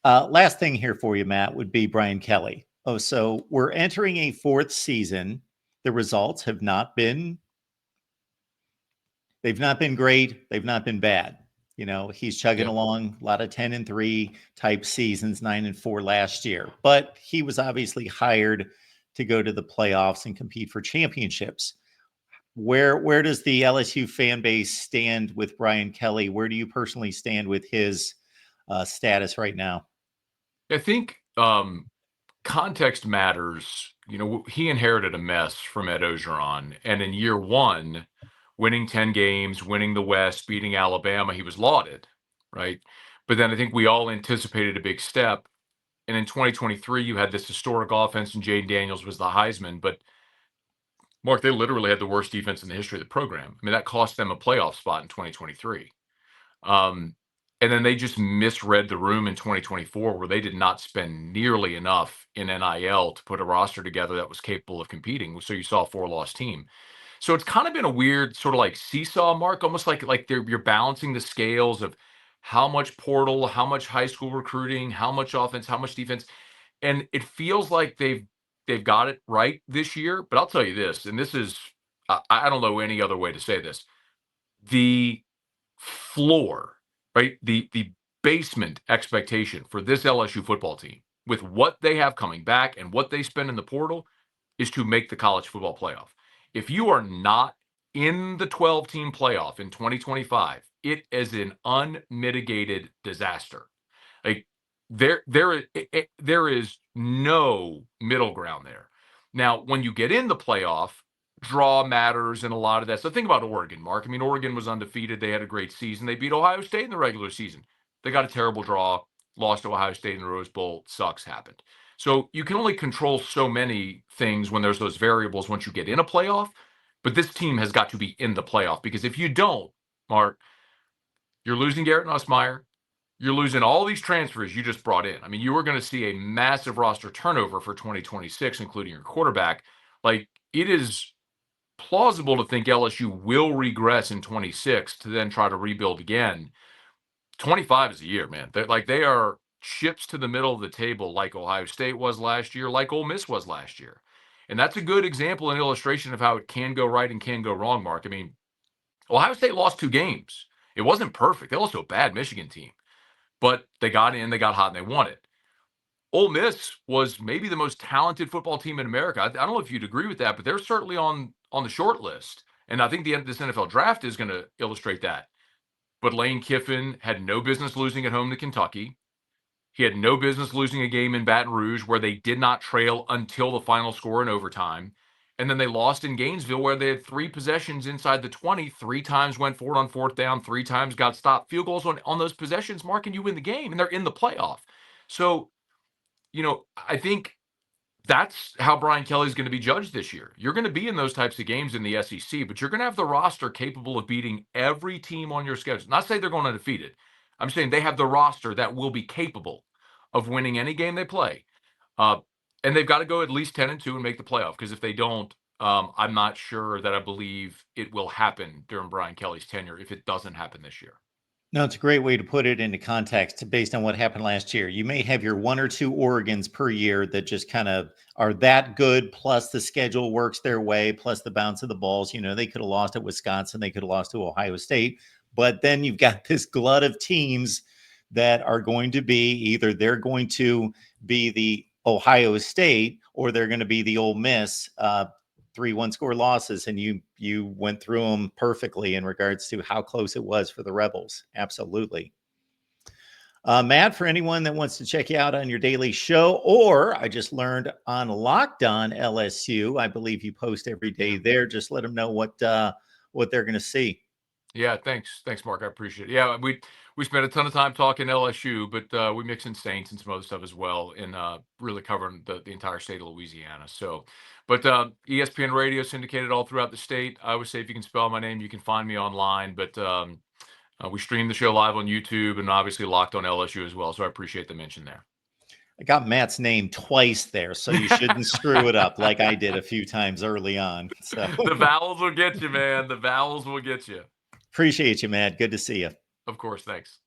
Last thing here for you, Matt, would be Brian Kelly. Oh, so we're entering a fourth season. The results have not been, they've not been great. They've not been bad. You know, he's chugging along, a lot of 10-3 type seasons, 9-4 last year. But he was obviously hired to go to the playoffs and compete for championships. Where does the LSU fan base stand with Brian Kelly? Where do you personally stand with his status right now? I think context matters. You know, he inherited a mess from Ed Ogeron, and in year one, winning 10 games, winning the West, beating Alabama, he was lauded, right? But then I think we all anticipated a big step. And in 2023, you had this historic offense, and Jayden Daniels was the Heisman. But Mark, they literally had the worst defense in the history of the program. I mean, that cost them a playoff spot in 2023. Um, and then they just misread the room in 2024, where they did not spend nearly enough in NIL to put a roster together that was capable of competing. So you saw a 4-loss team. So it's kind of been a weird sort of like seesaw, Mark, almost like you're balancing the scales of how much portal, how much high school recruiting, how much offense, how much defense, and it feels like they've got it right this year. But I'll tell you this, and this is I don't know any other way to say this: the floor, right? The basement expectation for this LSU football team, with what they have coming back and what they spend in the portal, is to make the college football playoff. If you are not in the 12-team playoff in 2025, it is an unmitigated disaster. Like there is no middle ground there. Now, when you get in the playoff, draw matters and a lot of that. So think about Oregon, Mark. I mean, Oregon was undefeated. They had a great season. They beat Ohio State in the regular season. They got a terrible draw, lost to Ohio State in the Rose Bowl. Sucks, happened. So you can only control so many things when there's those variables once you get in a playoff. But this team has got to be in the playoff, because if you don't, Mark, you're losing Garrett Nussmeier. You're losing all these transfers you just brought in. I mean, you were going to see a massive roster turnover for 2026, including your quarterback. Like, it is plausible to think LSU will regress in 26 to then try to rebuild again. 25 is a year, man. They are chips to the middle of the table, like Ohio State was last year, like Ole Miss was last year. And that's a good example and illustration of how it can go right and can go wrong, Mark. I mean, Ohio State lost 2 games. It wasn't perfect. They lost to a bad Michigan team, but they got in, they got hot, and they won it. Ole Miss was maybe the most talented football team in America. I don't know if you'd agree with that, but they're certainly on the short list. And I think this NFL draft is going to illustrate that. But Lane Kiffin had no business losing at home to Kentucky. He had no business losing a game in Baton Rouge where they did not trail until the final score in overtime. And then they lost in Gainesville, where they had 3 possessions inside the 20, 3 times went for it on 4th down, 3 times got stopped. Field goals on those possessions, Mark, and you win the game, and they're in the playoff. So, I think that's how Brian Kelly's going to be judged this year. You're going to be in those types of games in the SEC, but you're going to have the roster capable of beating every team on your schedule. Not say they're going undefeated. I'm saying they have the roster that will be capable of winning any game they play. And they've got to go at least 10-2 and make the playoff, because if they don't, I'm not sure that I believe it will happen during Brian Kelly's tenure if it doesn't happen this year. No, it's a great way to put it into context based on what happened last year. You may have your 1 or 2 Oregons per year that just kind of are that good, plus the schedule works their way, plus the bounce of the balls. You know, they could have lost at Wisconsin, they could have lost to Ohio State, but then you've got this glut of teams that are going to be either they're going to be the Ohio State or they're going to be the Ole Miss, 3 one-score losses, and you went through them perfectly in regards to how close it was for the Rebels. Absolutely. Matt, for anyone that wants to check you out on your daily show, or I just learned on Locked On LSU, I believe you post every day there. Just let them know what they're going to see. Yeah, thanks, Mark. I appreciate it. Yeah, we spent a ton of time talking LSU, but we mix in Saints and some other stuff as well, and really covering the entire state of Louisiana. So, but ESPN Radio syndicated all throughout the state. I would say if you can spell my name, you can find me online. But we stream the show live on YouTube, and obviously Locked On LSU as well. So I appreciate the mention there. I got Matt's name twice there, so you shouldn't screw it up like I did a few times early on. So the vowels will get you, man. The vowels will get you. Appreciate you, Matt. Good to see you. Of course. Thanks.